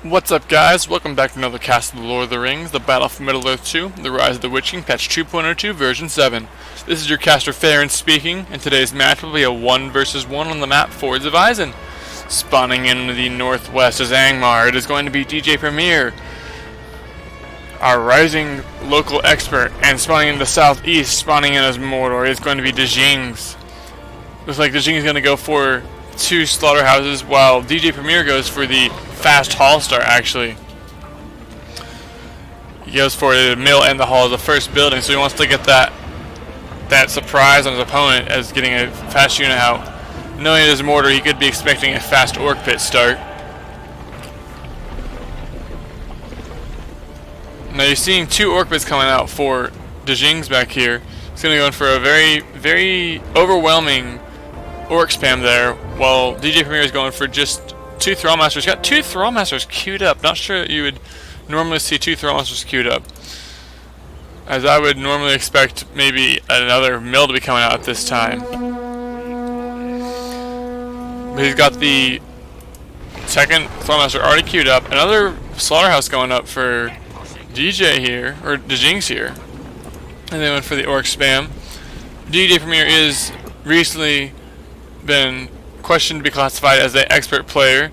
What's up, guys? Welcome back to another cast of the Lord of the Rings, the Battle for Middle-earth 2, The Rise of the Witch King, patch 2.02, version 7. This is your caster Phaeron speaking, and today's match will be a 1 versus 1 on the map Fords of Isen. Spawning in the northwest is Angmar. It is going to be DJ Premier, our rising local expert, and spawning in the southeast, spawning in as Mordor, is going to be Djinges. Looks like Djinges is going to go for 2 slaughterhouses, while DJ Premier goes for the fast hall start. Actually, he goes for the mill and the hall as the first building, so he wants to get that surprise on his opponent as getting a fast unit out. Knowing it is Mordor, he could be expecting a fast orc pit start. Now you're seeing 2 orc pits coming out for Djinges back here. He's going to go in for a very, very overwhelming orc spam there, while DJ Premier is going for just 2 Thrallmasters. He's got 2 Thrallmasters queued up. Not sure that you would normally see 2 Thrallmasters queued up, as I would normally expect maybe another mill to be coming out at this time. But he's got the second Thrallmaster already queued up. Another slaughterhouse going up for DJ here, or Djinges here. And they went for the orc spam. DJ Premier is recently been questioned to be classified as an expert player,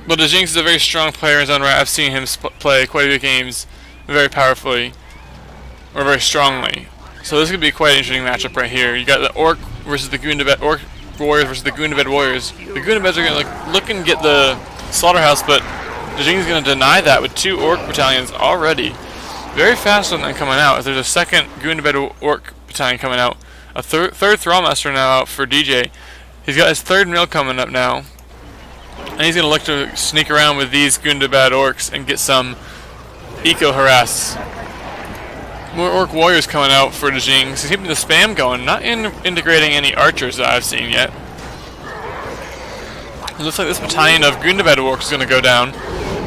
but Djinges is a very strong player in his own right. I've seen him play quite a few games very powerfully, or very strongly. So this could be quite an interesting matchup right here. You got the orc versus the Gundabad orc warriors versus the Gundabad warriors. The Gundabeds are going to look and get the slaughterhouse, but Djinges is going to deny that with 2 orc battalions already. Very fast on them coming out, as there's a second Gundabad orc battalion coming out. A third Thrallmaster now out for DJ. He's got his 3rd mill coming up now, and he's going to look to sneak around with these Gundabad orcs and get some eco-harass. More orc warriors coming out for Djinges. He's keeping the spam going, not integrating any archers that I've seen yet. It looks like this battalion of Gundabad orcs is going to go down,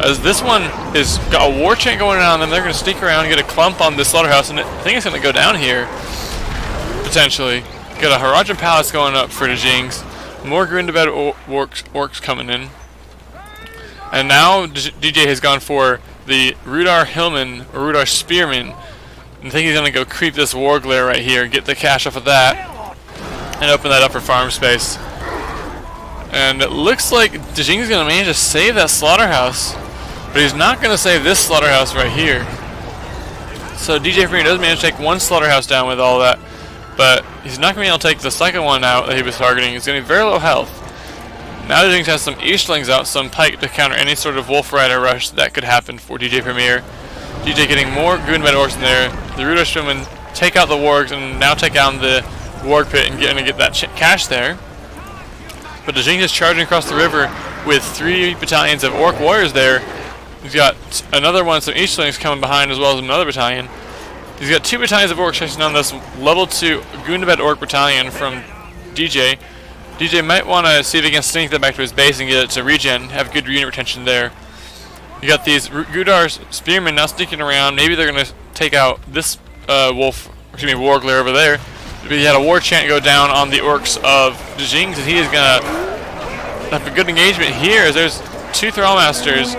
as this one has got a war chant going on them. They're going to sneak around and get a clump on this slaughterhouse, and I think it's going to go down here, potentially. Got a Harajan Palace going up for Djinges. More Gundabad orcs coming in. And now DJ has gone for the Rudar Hillman, or Rudar Spearman. I think he's going to go creep this War Glare right here, get the cash off of that, and open that up for farm space. And it looks like Djinges is going to manage to save that slaughterhouse, but he's not going to save this slaughterhouse right here. So DJ Premier does manage to take 1 slaughterhouse down with all that, but he's not going to be able to take the second one out that he was targeting. He's going to be very low health. Now Djinges has some Eastlings out, some pike to counter any sort of Wolf Rider rush that could happen for DJ Premier. DJ getting more Gundabad orcs in there. The Rudar Spearmen take out the wargs and now take down the warg pit and get that cash there. But Djinges is charging across the river with 3 battalions of orc warriors there. He's got another one, some Eastlings coming behind, as well as another battalion. He's got 2 battalions of orcs chasing on this level 2 Gundabad orc battalion from DJ. DJ might want to see if he can sneak that back to his base and get it to regen, have good unit retention there. You got these Rudar Spearmen now sneaking around. Maybe they're going to take out this Wargler over there. But he had a war chant go down on the orcs of Djinges, and he is going to have a good engagement here, as there's 2 Thrallmasters.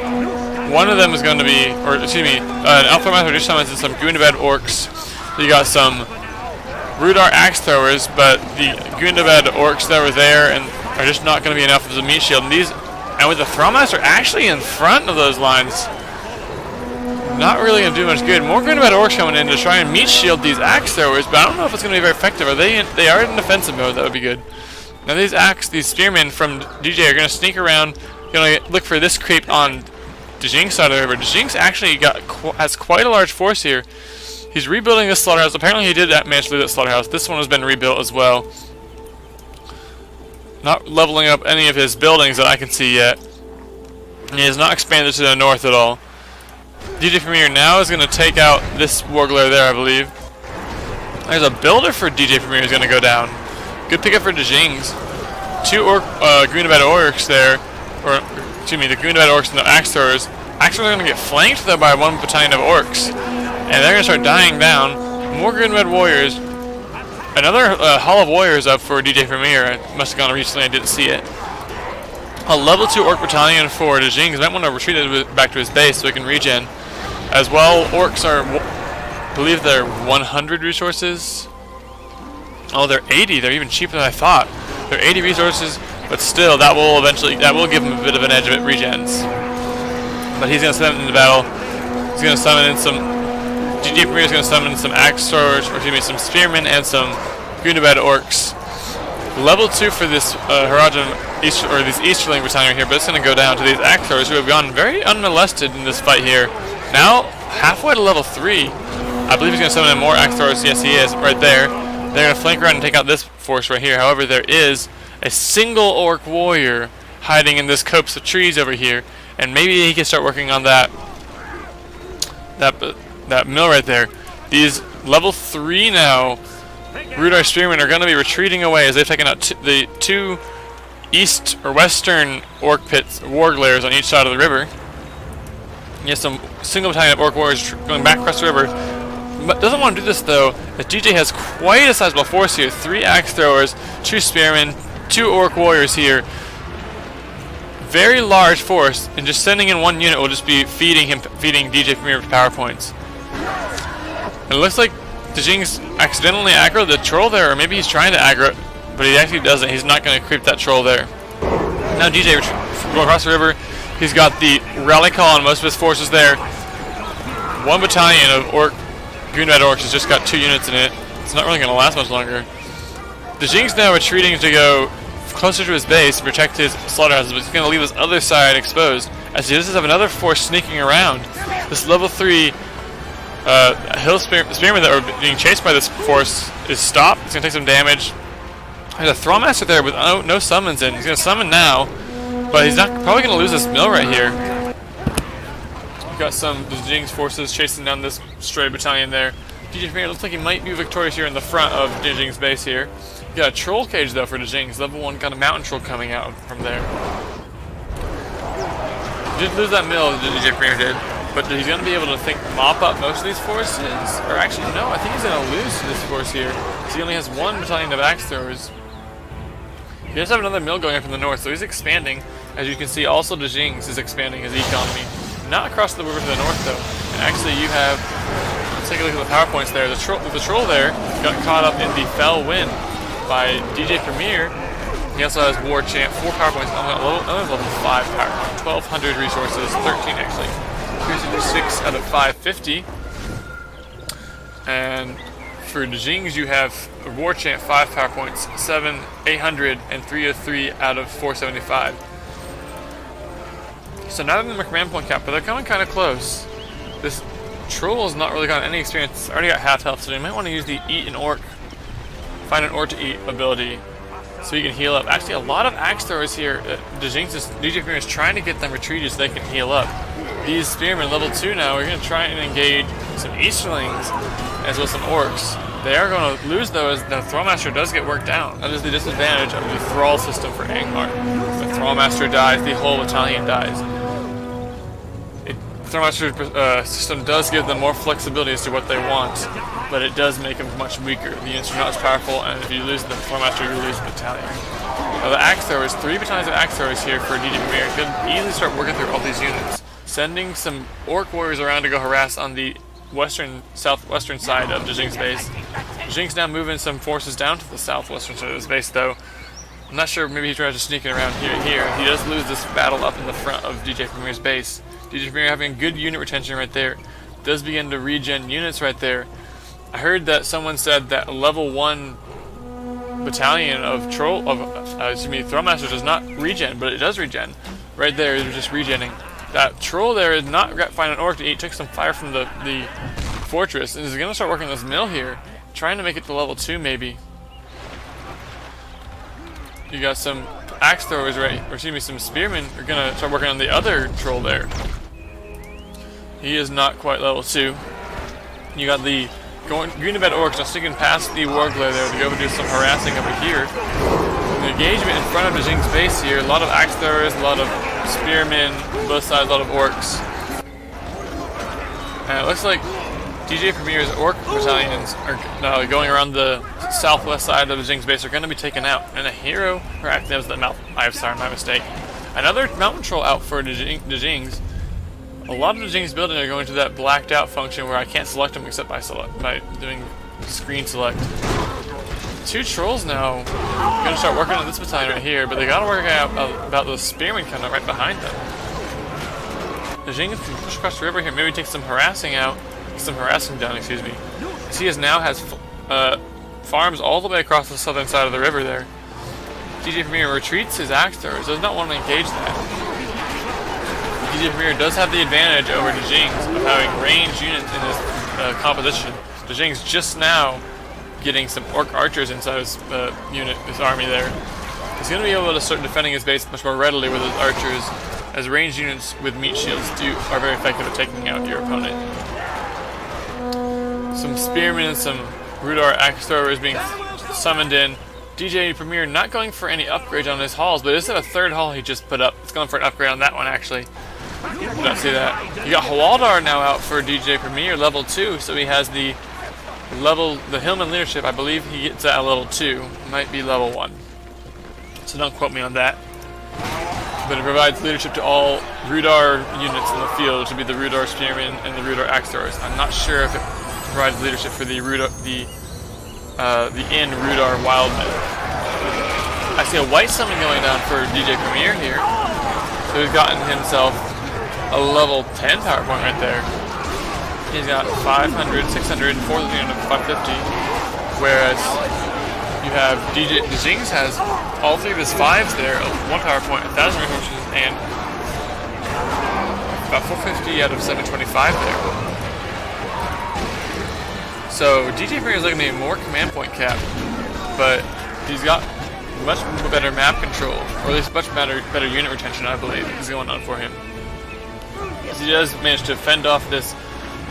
One of them is going to be, or excuse me, an Alpha Master just summons in some Gundabad orcs. You got some Rudar axe throwers, but the Gundabad orcs that were there and are just not going to be enough as a meat shield. And with the Thrallmaster actually in front of those lines, not really going to do much good. More Gundabad orcs coming in to try and meat shield these axe throwers, but I don't know if it's going to be very effective. They are in defensive mode. That would be good. Now these spearmen from DJ are going to sneak around, going to look for this creep on Djinges side of the river. Djinges actually has quite a large force here. He's rebuilding this slaughterhouse. Apparently he did manage to leave that slaughterhouse. This one has been rebuilt as well. Not leveling up any of his buildings that I can see yet. And he has not expanded to the north at all. DJ Premier now is going to take out this Wargler there, I believe. There's a builder for DJ Premier who's going to go down. Good pickup for Djinges. 2 Gundabad orcs there, or excuse me, the Gundabad orcs and the axe throwers. Actually, they're going to get flanked though by 1 battalion of orcs, and they're going to start dying down. More Gundabad warriors. Another Hall of Warriors up for DJ Premier. I must have gone recently, I didn't see it. A level 2 Orc Battalion for Djinges. Might want to retreat back to his base so he can regen. As well, Orcs are, I believe they're 100 resources. Oh, they're 80. They're even cheaper than I thought. They're 80 resources, but still, that will give him a bit of an edge if it regens. But he's going to send them into battle. He's going to summon in some... DJP Premier is going to summon some Axe Throwers, or excuse me, some Spearmen and some Gundabad Orcs. Level 2 for this these Easterling Battalion here, but it's going to go down to these Axe Throwers who have gone very unmolested in this fight here. Now, halfway to level 3. I believe he's going to summon in more Axe Throwers. Yes, he is, right there. They're going to flank around and take out this force right here. However, there is a single Orc Warrior hiding in this copse of trees over here, and maybe he can start working on that mill right there. These level 3 now Rudar Spearmen are going to be retreating away as they've taken out the 2 east or western Orc pits, Warg layers on each side of the river. You have some single battalion of Orc Warriors going back across the river. But doesn't want to do this though, as DJ has quite a sizable force here. 3 Axe Throwers, 2 Spearmen, 2 Orc Warriors here. Very large force, and just sending in 1 unit will just be feeding DJ Premier with power points. And it looks like Djinges accidentally aggroed the troll there, or maybe he's trying to aggro it, but he actually doesn't. He's not going to creep that troll there. Now DJ going across the river. He's got the rally call on most of his forces there. 1 battalion of Gundabad Orcs has just got 2 units in it. It's not really going to last much longer. Djinges now retreating to go closer to his base and protect his slaughterhouses, but he's going to leave this other side exposed, as he does have another force sneaking around. This level 3 hill spearmen that are being chased by this force is stopped. It's going to take some damage. There's a Thrallmaster there with no summons in. He's going to summon now, but he's probably going to lose this mill right here. We've got some Djinges forces chasing down this stray battalion there. DJ Premier looks like he might be victorious here in the front of Djinges' base here. You got a troll cage though for Djinges. Level 1 got a mountain troll coming out from there. He did lose that mill, DJ Premier did, but he's going to be able to mop up most of these forces. Or actually, no, I think he's going to lose to this force here. So he only has 1 battalion of Axe Throwers. He does have another mill going up from the north, so he's expanding. As you can see, also Djinges is expanding his economy. Not across the river to the north though. And actually, you have. Let's take a look at the PowerPoints there. The troll there got caught up in the fell wind by DJ Premier. He also has War Chant, 4 PowerPoints, another level 5 power, 1,200 resources, 13 actually. 366 out of 550. And for Djinges, you have War Chant, 5 PowerPoints, 7, 800, and 303 out of 475. So not in the command point cap, but they're coming kind of close. This troll has not really gotten any experience. It's already got half health, so you might want to use the Eat an Orc. Find an Orc to eat ability so you can heal up. Actually, a lot of Axe Throwers here. DJ Premier is trying to get them retreated so they can heal up. These Spearmen, level 2 now, we're going to try and engage some Easterlings as well as some Orcs. They are going to lose though, as the Thrallmaster does get worked down. That is the disadvantage of the Thrall system for Angmar. If the Thrallmaster dies, the whole battalion dies. The Thrallmaster system does give them more flexibility as to what they want, but it does make them much weaker. The units are not as powerful, and if you lose the Thrallmaster, you lose the battalion. Now the Axe Throwers, 3 battalions of Axe Throwers here for DJ Premier. You can easily start working through all these units. Sending some Orc Warriors around to go harass on the southwestern side of Djinges' base. Djinges now moving some forces down to the southwestern side of his base though. I'm not sure, maybe he tries to sneak it around here. He does lose this battle up in the front of DJ Premier's base. DJ Premier having good unit retention right there. Does begin to regen units right there. I heard that someone said that a level 1 battalion of Thrallmaster does not regen, but it does regen. Right there, they're just regenning. That troll there is not finding an Orc to eat. Took some fire from the fortress and is going to start working this mill here, trying to make it to level 2 maybe. You got some Axe Throwers, some Spearmen are going to start working on the other troll there. He is not quite level 2. You got the Gundabad Orcs just sticking past the Wargler there to go do some harassing over here. The engagement in front of Djinges' base here, a lot of Axe Throwers, a lot of Spearmen, both sides, a lot of Orcs. And it looks like DJ Premier's Orc battalions are now going around the southwest side of Djinges' base are going to be taken out. And a hero, or actually that was the mouth, sorry, my mistake. Another mountain troll out for Djinges. A lot of Djinges building are going to that blacked out function where I can't select them except by doing screen select. 2 trolls now. Gonna start working on this battalion right here, but they gotta work out about those spearmen coming right behind them. Djinges can push across the river here, maybe take some harassing down, excuse me. He now has farms all the way across the southern side of the river there. DJ Premier retreats his axe throwers, does not want to engage that. DJ Premier does have the advantage over Djinges of having ranged units in his composition. Djinges just now getting some orc archers inside his his army there. He's going to be able to start defending his base much more readily with his archers, as ranged units with meat shields are very effective at taking out your opponent. Some spearmen and some Rudar axe throwers being summoned in. DJ Premier not going for any upgrades on his halls, but this is a 3rd hall he just put up. It's going for an upgrade on that one actually. Did not see that. You got Hawaldar now out for DJ Premier level 2, so he has the Hillman leadership. I believe he gets that at level 2. Might be level 1. So don't quote me on that. But it provides leadership to all Rudar units in the field, which would be the Rudar Spearmen and the Rudar Axe Throwers. I'm not sure if it provides leadership for the Rudar Wildmen. I see a white summon going down for DJ Premier here. So he's gotten himself a level 10 power point right there. He's got 500, 600, 4,550. Whereas you have Djinges has all 3 of his 5s there, 1 power point, 1,000 resources, and about 450 out of 725 there. So DJ Premier is looking to be more command point cap, but he's got much better map control, or at least much better unit retention, I believe, is going on for him. He does manage to fend off this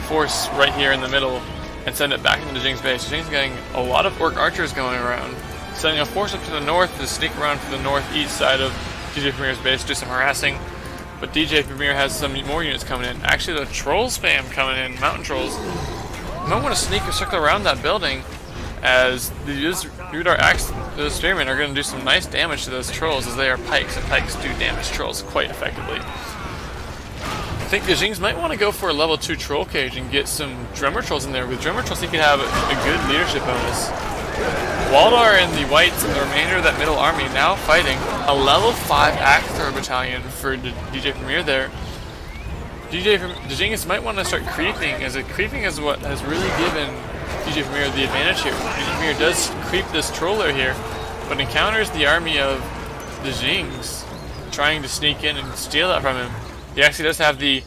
force right here in the middle and send it back into Djinges' base. Djinges is getting a lot of orc archers going around, sending a force up to the north to sneak around to the northeast side of DJ Premier's base, do some harassing. But DJ Premier has some more units coming in. Actually, the troll spam coming in, mountain trolls. You might want to sneak or circle around that building, as these Rudar Axe, those spearmen are going to do some nice damage to those trolls, as they are pikes, and pikes do damage trolls quite effectively. I think the Djinges might want to go for a level 2 troll cage and get some drummer trolls in there. With drummer trolls, he could have a good leadership bonus. Waldar and the Whites and the remainder of that middle army now fighting a level 5 axe thrower battalion for DJ Premier there. Djinges might want to start creeping, as creeping is what has really given DJ Premier the advantage here. DJ Premier does creep this troller here, but encounters the army of Djinges trying to sneak in and steal that from him. He actually does have the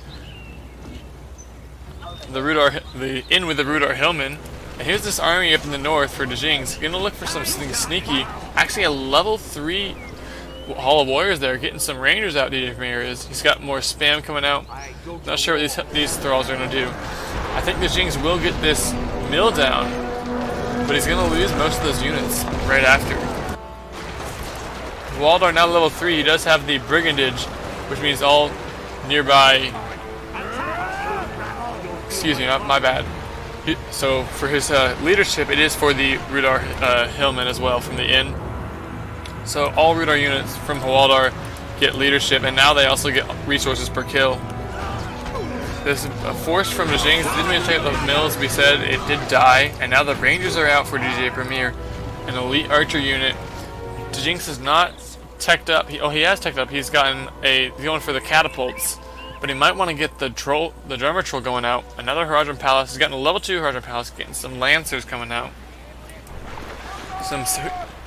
in with the Rudar Hillman. And here's this army up in the north for Djinges. Gonna look for something sneaky. Actually a level 3 Hall of Warriors there, getting some Rangers out. DJ Premier is. He's got more spam coming out. Not sure what these thralls are gonna do. I think the Djinges will get this mill down, but he's gonna lose most of those units right after. Waldar now level 3. He does have the Brigandage, which means all nearby. Excuse me, my bad. So for his leadership, it is for the Rudar Hillman as well from the inn. So all Rudar units from Hawaldar get leadership, and now they also get resources per kill. There's a force from the Djinges. Didn't even check out the mills. We said it did die, and now the Rangers are out for DJ Premier, an elite archer unit. Djinges is not teched up. He has teched up. He's going for the catapults. But he might want to get the drummer troll going out. Another Haradrim Palace. He's gotten a level 2 Haradrim Palace, getting some Lancers coming out. Some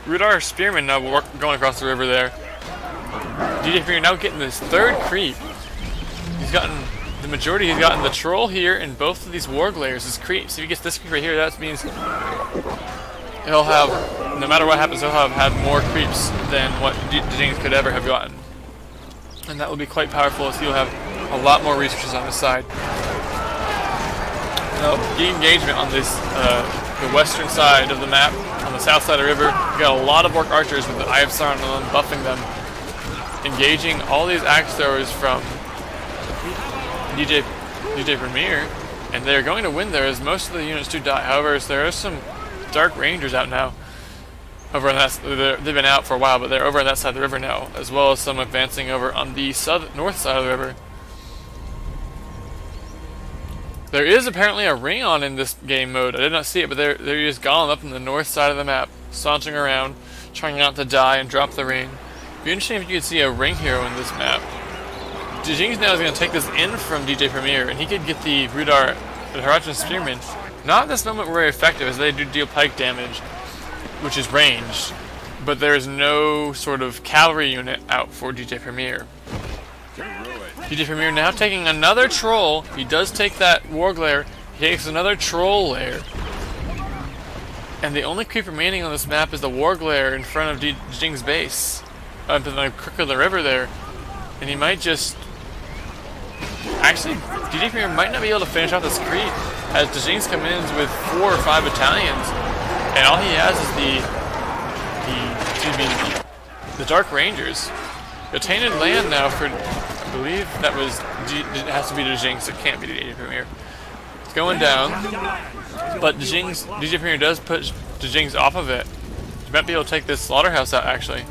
Rudar Spearmen now going across the river there. DJ Premier now getting this 3rd creep. He's gotten the majority. He's gotten the troll here and both of these Warglaiers, his creeps. If he gets this creep right here, that means he'll have, no matter what happens, he'll have had more creeps than what Djinges could ever have gotten. And that will be quite powerful, as he'll have a lot more resources on his side. Now, the engagement on this, the western side of the map, on the south side of the river, you got a lot of orc archers with the Eye of Sauron on them, buffing them, engaging all these axe throwers from DJ Premier, and they're going to win there, as most of the units do die. However, there are some Dark Rangers out now. over on that. They've been out for a while, but they're over on that side of the river now, as well as some advancing over on the north side of the river. There is apparently a ring on in this game mode. I did not see it, but they're just gone up in the north side of the map, sauntering around, trying not to die and drop the ring. It'd be interesting if you could see a ring hero in this map. Djinges now is going to take this in from DJ Premier, and he could get the Rudar, the Horizon Spearman. Not at this moment very effective, as they do deal pike damage, which is ranged, but there is no sort of cavalry unit out for DJ Premier. DJ Premier now taking another troll. He does take that warg lair. He takes another troll lair. And the only creep remaining on this map is the warg lair in front of Djinges' base. Up in the crook of the river there. And he might just... Actually, DJ Premier might not be able to finish off this creep, as Djinges come in with 4 or 5 battalions. And all he has is the Dark Rangers. The Tainted Land now for... I believe that was, it has to be Djinges, it can't be DJ Premier. It's going down, but DJ Premier does push Djinges off of it. You might be able to take this slaughterhouse out, actually.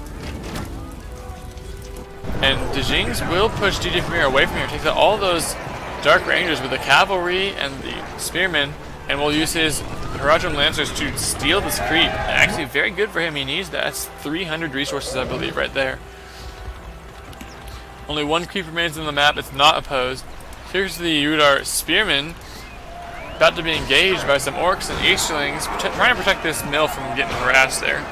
And Djinges will push DJ Premier away from here, takes out all those Dark Rangers with the cavalry and the spearmen, and will use his Haradrim Lancers to steal this creep. And actually, very good for him, he needs that. That's 300 resources, I believe, right there. Only 1 creep remains on the map. It's not opposed. Here's the Rudar Spearman, about to be engaged by some orcs and Easterlings, trying to protect this mill from getting harassed there.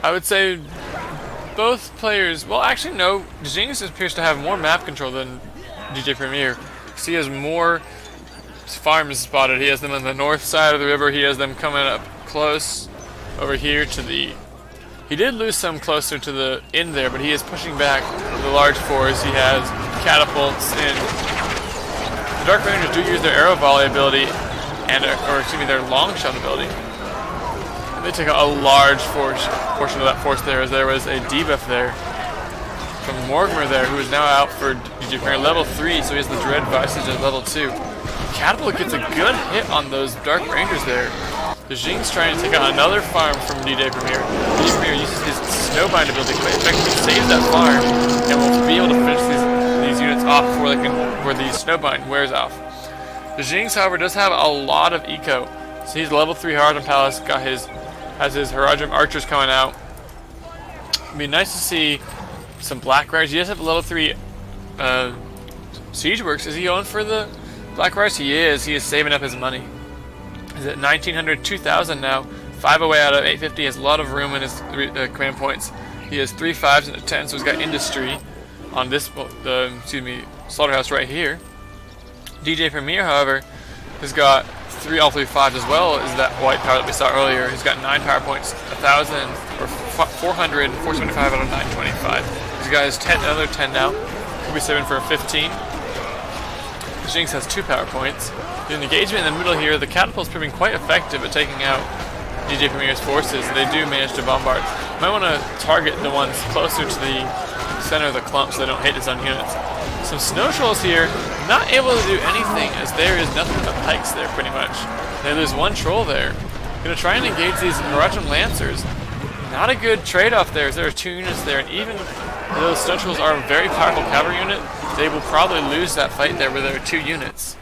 I would say both players... Well, actually, no. Djinges appears to have more map control than DJ Premier. So he has more farms spotted. He has them on the north side of the river. He has them coming up close over here to the... He did lose some closer to the end there, but he is pushing back with a large force. He has catapults, and the Dark Rangers do use their arrow volley ability, and their long shot ability. And they take out a large portion of that force there, as there was a debuff there from Morgmer there, who is now out for DJ Premier level 3, so he has the Dread Visage at level 2. Catapult gets a good hit on those Dark Rangers there. Djinges trying to take out another farm from DJ Premier. DJ Premier uses his Snowbind ability to effectively save that farm, and will be able to finish these units off before the Snowbind wears off. Djinges, however, does have a lot of eco. So he's level 3 Haradrim Palace, has his Haradrim Archers coming out. It'd be nice to see some Black Riders. He does have a level 3 Siege Works. Is he going for the Black Riders? He is. He is saving up his money. He's at 1,900, 2,000 now. 5 away out of 850. He has a lot of room in his command points. He has 3 5s and a 10, so he's got industry on this, slaughterhouse right here. DJ Premier, however, has got all 3 5s as well as that white power that we saw earlier. He's got 9 power points, 1,000 or 400, 475 out of 925. He's got his 10, another 10 now. Could be 7 for a 15. Djinges has 2 power points. In the engagement in the middle here, the catapult's proving quite effective at taking out DJ Premier's forces. They do manage to bombard. You might want to target the ones closer to the center of the clump so they don't hit his own units. Some snow trolls here, not able to do anything, as there is nothing but pikes there pretty much. There's 1 troll there. Gonna try and engage these Haradrim Lancers. Not a good trade-off there, as there are 2 units there, and even though those snow trolls are a very powerful cavalry unit, they will probably lose that fight there where there are 2 units.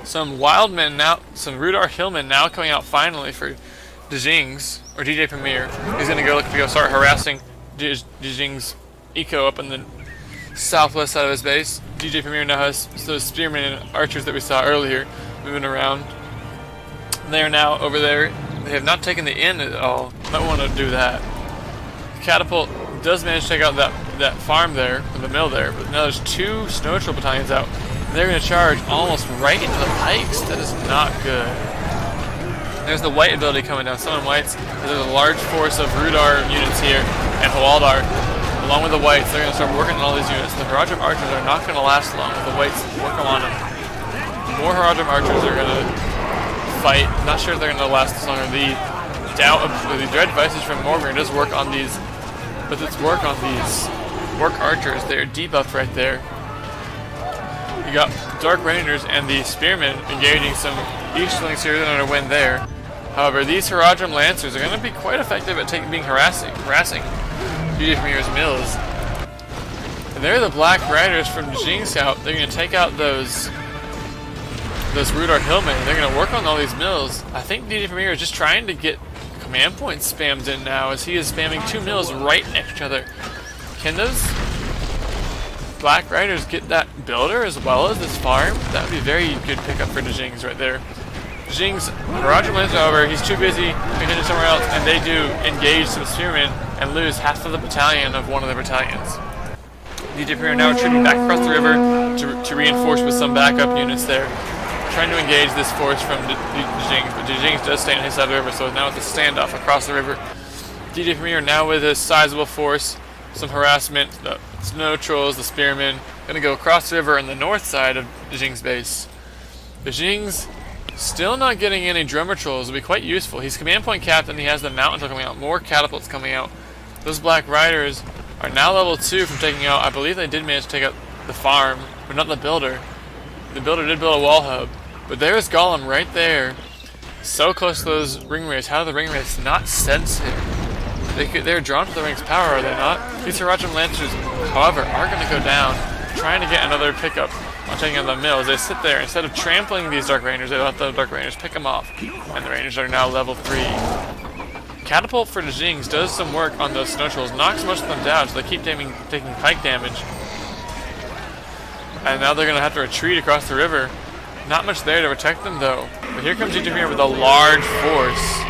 Some Wildmen now, some Rudar Hillmen now coming out finally for Djinges, or DJ Premier. He's going to go start harassing Djinges' eco up in the southwest side of his base. DJ Premier now has those spearmen and archers that we saw earlier moving around. They are now over there. They have not taken the inn at all. Might want to do that. Catapult does manage to take out that farm there, or the mill there, but now there's 2 Snow Troll battalions out. They're going to charge almost right into the pikes. That is not good. There's the white ability coming down. Summon whites. There's a large force of Rudar units here, and Hwaldar, along with the whites. They're going to start working on all these units. The Haradrim Archers are not going to last long with the whites working on them. More Haradrim Archers are going to fight. Not sure if they're going to last this long. The Dread Visage from Morgan does work on these, but it's work on these Orc Archers. They're debuffed right there. You got Dark Rangers and the Spearmen engaging some Easterlings here. They're going to win there. However, these Haradrim Lancers are going to be quite effective at being harassing DJP's mills. And they're the Black Riders from Djinges out. They're going to take out those Rudar Hillmen. They're going to work on all these mills. I think DJP is just trying to get command points spammed in now, as he is spamming 2 mills right next to each other. Can those Black Riders get that builder as well as this farm? That would be a very good pickup for Djinges right there. Djinges, Roger Lancer, however, he's too busy continuing somewhere else, and they do engage some spearmen and lose half of the battalion of one of the battalions. DJP are now retreating back across the river to reinforce with some backup units there, trying to engage this force from Djinges, but Djinges does stay on his side of the river, so now it's a standoff across the river. DJP are now with a sizable force, some harassment, the snow trolls, the spearmen, going to go across the river on the north side of Djinges' base. Djinges still not getting any drummer trolls will be quite useful. He's command point captain, he has the mountain coming out, more catapults coming out. Those Black Riders are now level 2 from taking out, I believe they did manage to take out the farm, but not the builder. The builder did build a wall hub, but there's Gollum right there, so close to those ring wraiths. How do the ring wraiths not sense him? They're drawn to the ring's power, are they not? These Haradrim Lancers, however, are going to go down, trying to get another pickup on taking on the mills. They sit there, instead of trampling these Dark Rangers, they let the Dark Rangers pick them off, and the Rangers are now level 3. Catapult for Djinges does some work on those snow trolls, knocks most of them down, so they keep taking pike damage. And now they're going to have to retreat across the river. Not much there to protect them, though. But here comes DJP with a large force.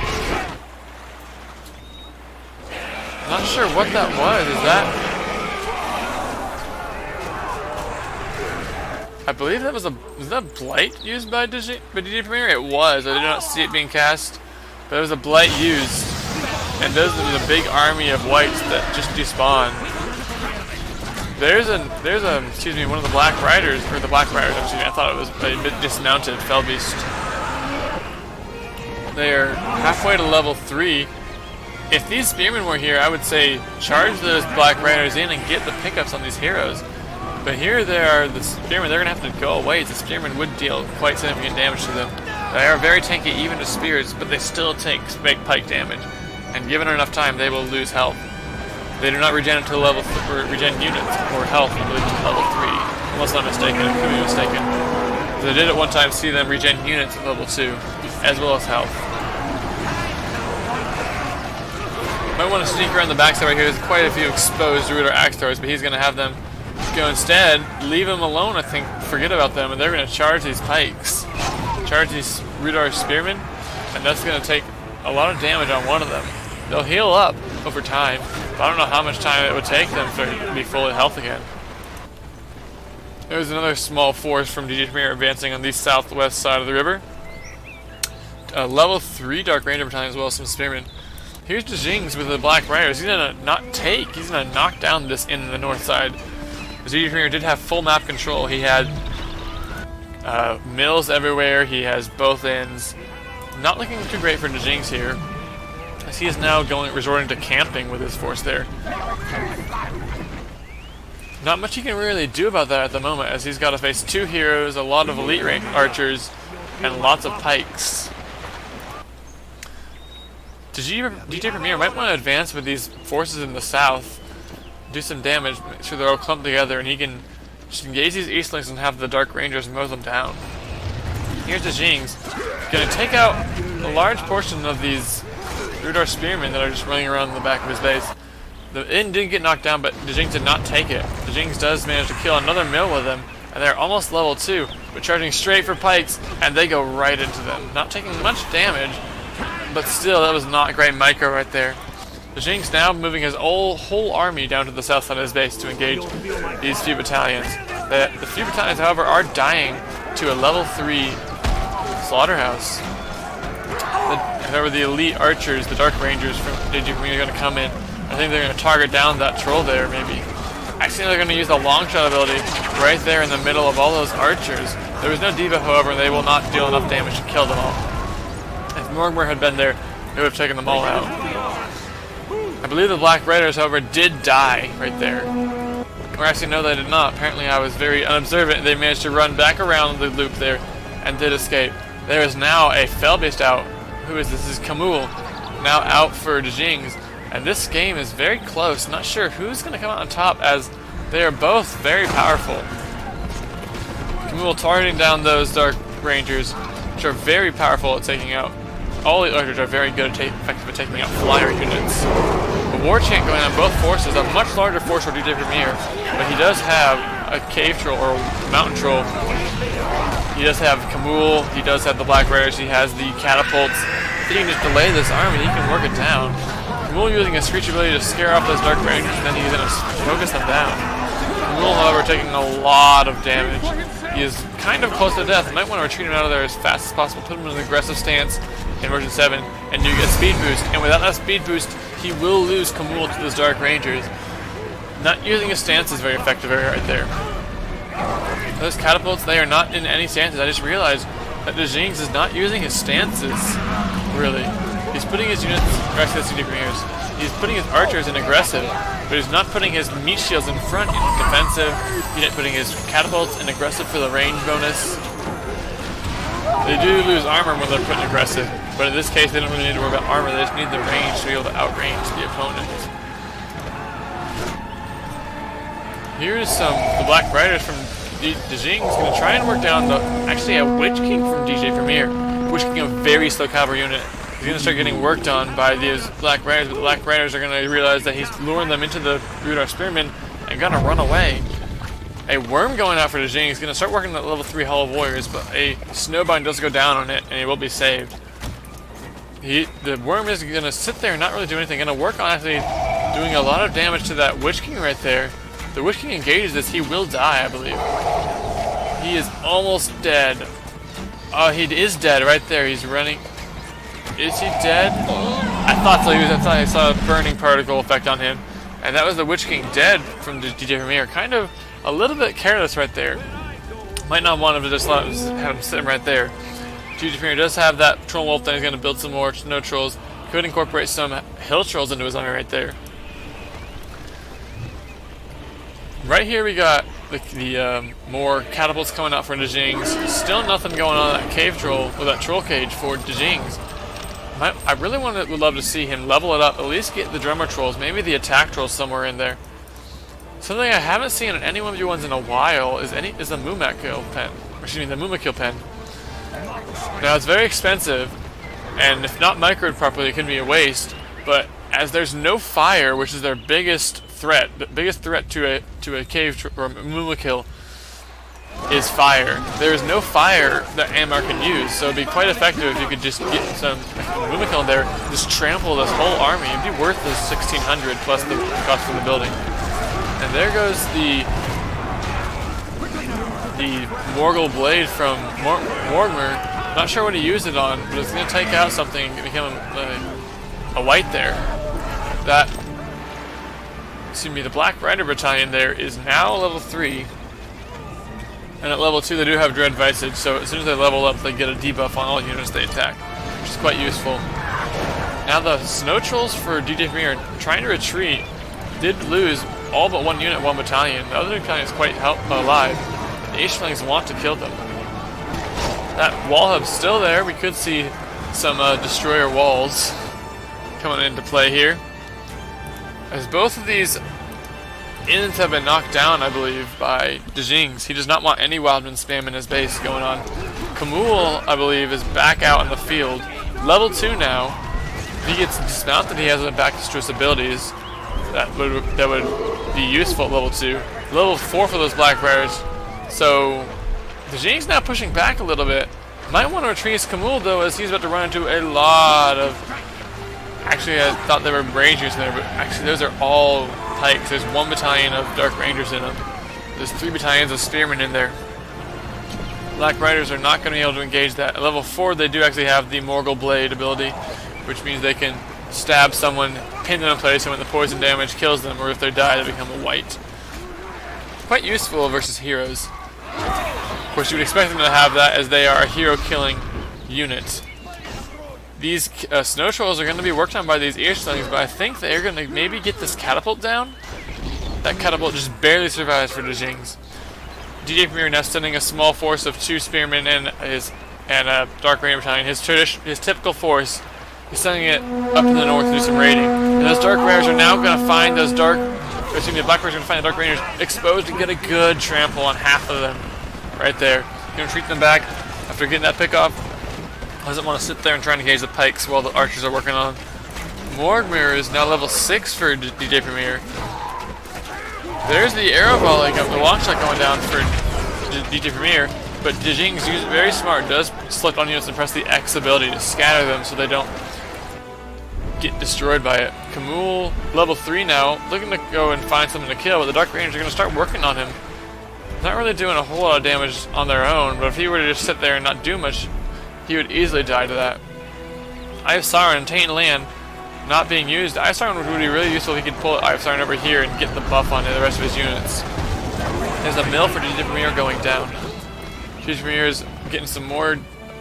I'm not sure what that was. Is that... I believe that was that Blight used by DJP? It was. I did not see it being cast. But it was a Blight used. And those are the big army of whites that just despawn. There's one of the Black Riders, or the Black Riders, I thought it was a dismounted Fell Beast. They are halfway to level 3. If these spearmen were here, I would say charge those Black Riders in and get the pickups on these heroes. But here they are, the spearmen, they're going to have to go away. The spearmen would deal quite significant damage to them. They are very tanky even to spears, but they still make pike damage. And given enough time, they will lose health. They do not regen until level regen units or health, I believe, until level 3, unless I'm mistaken. I could be mistaken. But I did at one time see them regen units at level 2, as well as health. Might want to sneak around the backside right here. There's quite a few exposed Rudar Axe Throwers, but he's going to have them go instead. Leave them alone, I think. Forget about them, and they're going to charge these pikes. Charge these Rudar Spearmen, and that's going to take a lot of damage on one of them. They'll heal up over time, but I don't know how much time it would take them to be fully health again. There's another small force from DJP advancing on the southwest side of the river. Level 3 Dark Ranger battalion as well as some spearmen. Here's Djinges with the Black Riders. He's going to not take, he's going to knock down this in the north side. The DJP did have full map control. He had mills everywhere, he has both ends. Not looking too great for Djinges here, as he is now resorting to camping with his force there. Not much he can really do about that at the moment, as he's got to face 2 heroes, a lot of elite rank archers, and lots of pikes. DJ Premier might want to advance with these forces in the south, do some damage, make sure they're all clumped together, and he can just engage these Eastlings and have the Dark Rangers mow them down. Here's Djinges, going to take out a large portion of these Rudar Spearmen that are just running around in the back of his base. The inn did get knocked down, but Djinges did not take it. Djinges does manage to kill another mill with them, and they're almost level 2, but charging straight for pikes, and they go right into them. Not taking much damage, but still, that was not great micro right there. Djinges now moving his whole army down to the south side of his base to engage these few battalions. The few battalions, however, are dying to a level 3 slaughterhouse. However, the elite archers, the Dark Rangers from DJP are going to come in. I think they're going to target down that troll there, maybe. Actually, they're going to use the long shot ability right there in the middle of all those archers. There was no Diva, however, and they will not deal enough damage to kill them all. If Morgmore had been there, it would have taken them all out. I believe the Black Raiders, however, did die right there. Or actually, no, they did not. Apparently, I was very unobservant. They managed to run back around the loop there and did escape. There is now a Fell Beast out. who is this? This is Kamul, now out for Djinges. And this game is very close. Not sure who's going to come out on top, as they are both very powerful. Kamul targeting down those Dark Rangers, which are very powerful at taking out. All the others are very good at effective at taking out flyer units. The War Chant going on both forces, a much larger force for DJ Premier, but he does have a cave troll or mountain troll. He does have Kamul, he does have the Black Raiders, he has the catapults. If he can just delay this army, he can work it down. Kamul using his Screech ability to scare off those Dark Rangers, and then he's going to focus them down. Kamul, however, taking a lot of damage. He is kind of close to death. You might want to retreat him out of there as fast as possible, put him in an aggressive stance in version 7, and you get speed boost. And without that speed boost, he will lose Kamul to those Dark Rangers. Not using his stance is very effective right there. Those catapults, they are not in any stances. I just realized that Djinges is not using his stances, really. He's putting his units, he's putting his archers in aggressive, but he's not putting his meat shields in front in defensive. He's not putting his catapults in aggressive for the range bonus. They do lose armor when they're put in aggressive, but in this case they don't really need to worry about armor, they just need the range to be able to outrange the opponent. Here's the Black Riders from Djinges going to try and work down actually a Witch King from DJ Premier. Witch King, a very slow cavalry unit. He's going to start getting worked on by these Black Riders, but the Black Riders are going to realize that he's luring them into the Rudolph Spearmen and going to run away. A Worm going out for Djinges is going to start working at level 3 Hall of Warriors, but a Snowbind does go down on it, and he will be saved. The Worm is going to sit there and not really do anything. Going to work on actually doing a lot of damage to that Witch King right there. The Witch King engages this, he will die, I believe. He is almost dead. Oh, he is dead right there. He's running. Is he dead? I thought so. I thought I saw a burning particle effect on him. And that was the Witch King dead from DJ Premier. Kind of a little bit careless right there. Might not want him to just have him sitting right there. DJ Premier does have that Troll Wolf that he's going to build some more snow trolls. Could incorporate some hill trolls into his army right there. Right here we got the more catapults coming out for Djinges. Still nothing going on in that cave troll, or that troll cage for Djinges. I really would love to see him level it up, at least get the drummer trolls, maybe the attack trolls somewhere in there. Something I haven't seen in any 1v1s in a while is the Mumakil pen. Excuse me, the Mumakil pen. Now it's very expensive, and if not microed properly, it can be a waste. But as there's no fire, which is their biggest threat, the biggest threat to a cave or Mumakil is fire. There is no fire that Amar can use, so it'd be quite effective if you could just get some Mumakil in there, just trample this whole army. It'd be worth the 1,600 plus the cost for the building. And there goes the Morgul blade from Morgmer. Not sure what he used it on, but it's going to take out something and become a white there. The Black Rider Battalion there is now level 3. And at level 2 they do have Dread Visage, so as soon as they level up they get a debuff on all units they attack, which is quite useful. Now the Snow Trolls for DJ Premier are trying to retreat. Did lose all but one unit, one battalion. The other battalion is quite alive. The H-Flings want to kill them. That wall hub's still there. We could see some destroyer walls coming into play here. As both of these inns have been knocked down, I believe, by Djinges. He does not want any Wildman spam in his base going on. Kamul, I believe, is back out in the field. Level 2 now. If he gets dismounted, he has back to his abilities. That would be useful at level 2. Level 4 for those Black Riders. So Djinges now pushing back a little bit. Might want to retreat his Kamul though, as he's about to run into a lot of... Actually, I thought there were Rangers in there, but actually those are all Pikes. There's one battalion of Dark Rangers in them. There's 3 battalions of Spearmen in there. Black Riders are not going to be able to engage that. At level 4, they do actually have the Morgul Blade ability, which means they can stab someone, pin them in place, and when the poison damage kills them, or if they die, they become a white. Quite useful versus heroes. Of course, you would expect them to have that, as they are a hero-killing unit. These Snow Trolls are going to be worked on by these Earslings, but I think they're going to maybe get this catapult down. That catapult just barely survives for Djinges. DJ Premier now sending a small force of 2 Spearmen and and a Dark Ranger battalion. His typical force, he's sending it up to the north to do some raiding. And those Dark Raiders are now going to find those the Black Raiders are going to find the Dark Rangers exposed and get a good trample on half of them right there. He's going to retreat them back after getting that pick off. Doesn't want to sit there and try to engage the pikes while the archers are working on. Morgmir is now level 6 for DJ Premier. There's the arrow volley, the long shot going down for DJ Premier, but Djinges, very smart, does select on units and press the X ability to scatter them so they don't get destroyed by it. Kamul, level 3 now, looking to go and find something to kill, but the Dark Rangers are going to start working on him. Not really doing a whole lot of damage on their own, but if he were to just sit there and not do much, he would easily die to that. Eye of Siren and Taint Land not being used. Eye of Siren would be really useful if he could pull Eye of Siren over here and get the buff on the rest of his units. There's a mill for DJ Premier going down. DJ Premier is getting some more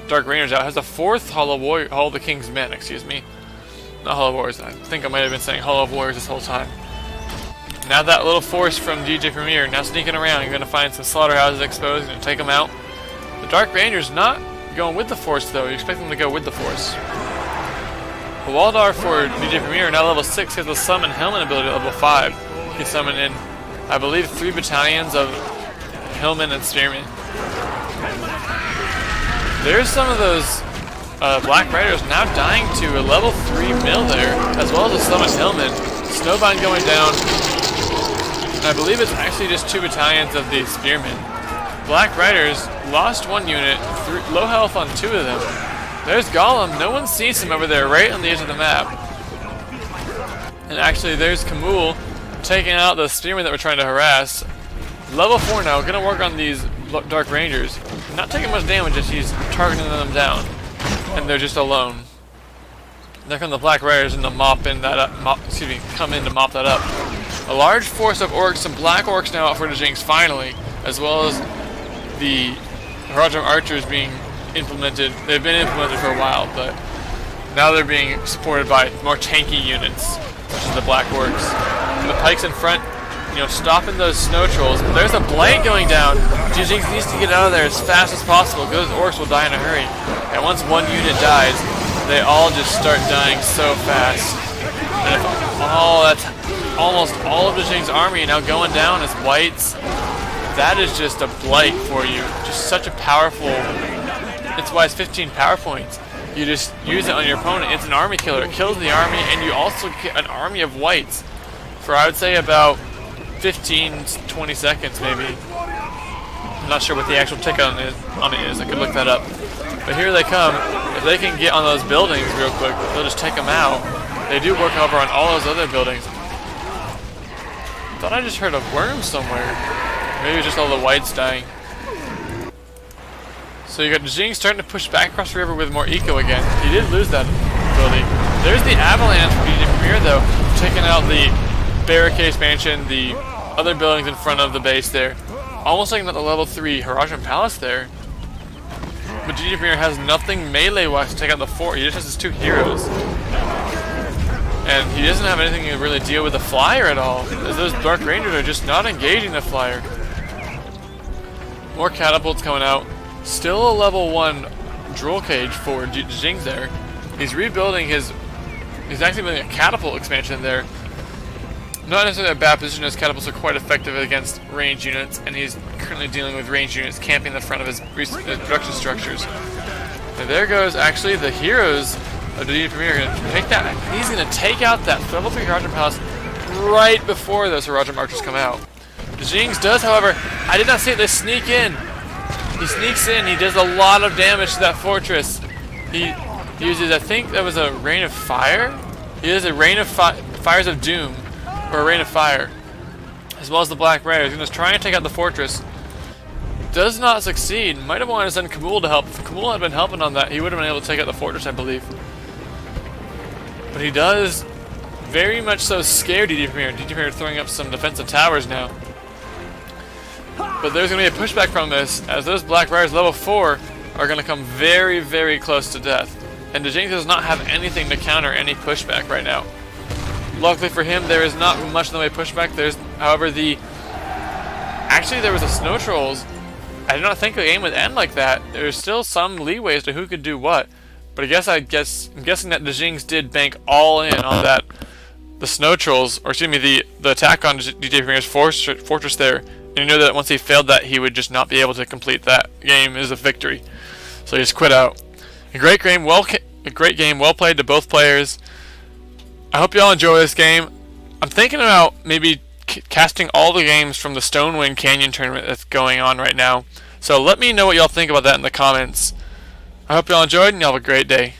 Dark Rangers out. Has a 4th Hall of the King's Men, excuse me. Not Hall of Warriors. I think I might have been saying Hall of Warriors this whole time. Now that little force from DJ Premier now sneaking around. You're going to find some slaughterhouses exposed and take them out. The Dark Rangers not going with the force though. You expect them to go with the force. Waldar for DJ Premier now level 6 has the summon Hillman ability at level 5. He can summon in, I believe, 3 battalions of Hillman and Spearmen. There's some of those Black Riders now dying to a level 3 mill there, as well as a summon Hillman. Snowbind going down. And I believe it's actually just 2 battalions of the Spearmen. Black Riders lost 1 unit, low health on 2 of them. There's Gollum, no one sees him over there, right on the edge of the map. And actually there's Kamul taking out the Spearmen that we're trying to harass. Level 4 now, gonna work on these Dark Rangers. Not taking much damage as he's targeting them down. And they're just alone. There come the Black Riders and come in to mop that up. A large force of orcs, some black orcs now out for the Djinges finally, as well as the Harajam archers being implemented. They've been implemented for a while, but now they're being supported by more tanky units, such as the black orcs. And the pikes in front, stopping those snow trolls. But there's a blade going down. Djinges needs to get out of there as fast as possible, because those orcs will die in a hurry. And once 1 unit dies, they all just start dying so fast. And if almost all of the Djinges' army now going down as whites, that is just a blight for you. Just such a powerful. It's why it's 15 power points. You just use it on your opponent. It's an army killer. It kills the army, and you also get an army of whites for, I would say, about 15-20 seconds, maybe. I'm not sure what the actual tick on it is. I could look that up. But here they come. If they can get on those buildings real quick, they'll just take them out. They do work over on all those other buildings. Thought I just heard a worm somewhere. Maybe it's just all the whites dying. So you got Djinges starting to push back across the river with more eco again. He did lose that ability. There's the avalanche from DJ Premier though, taking out the barricade expansion, the other buildings in front of the base there. Almost taking out the level 3 Harajam Palace there. But DJ Premier has nothing melee-wise to take out the fort. He just has his 2 heroes. And he doesn't have anything to really deal with the flyer at all. As those Dark Rangers are just not engaging the flyer. More catapults coming out. Still a level 1 droll cage for Djinges there. He's rebuilding his. He's actually building a catapult expansion there. Not necessarily a bad position, as catapults are quite effective against ranged units, and he's currently dealing with ranged units camping in the front of his production structures. And there goes actually the heroes of the DJ Premier. He's going to take out that level 3 Harajam Palace right before those Harajam archers come out. Djinges does, however, I did not see it, they sneak in. He sneaks in, he does a lot of damage to that fortress. He uses, I think that was a rain of fire? He does a rain of fires of doom, or a rain of fire, as well as the Black Riders. He's going to try and take out the fortress. Does not succeed. Might have wanted to send Kamul to help. If Kamul had been helping on that, he would have been able to take out the fortress, I believe. But he does very much so scare DJ Premier. DJ Premier throwing up some defensive towers now. But there's going to be a pushback from this, as those Black Riders level 4 are going to come very, very close to death. And Djinges does not have anything to counter any pushback right now. Luckily for him, there is not much in the way of pushback. However, actually there was a Snow Trolls I did not think the game would end like that. There's still some leeway as to who could do what. But I'm guessing that the Djinges did bank all in on that. The Snow Trolls, or excuse me, the attack on DJP Premier's fortress there. And you know that once he failed that, he would just not be able to complete that game as a victory. So he just quit out. A great game, well played to both players. I hope you all enjoy this game. I'm thinking about maybe casting all the games from the Stonewind Canyon tournament that's going on right now. So let me know what y'all think about that in the comments. I hope y'all enjoyed, and y'all have a great day.